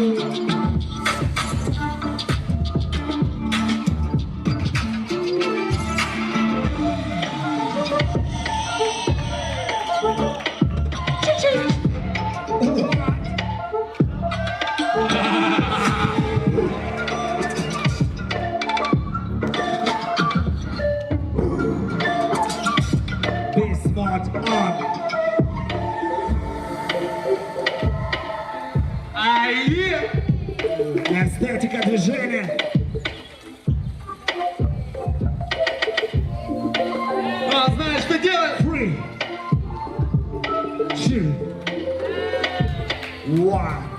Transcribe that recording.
Be smart on. Эстетика движения. Знаешь, что делать? 3, 2, 1.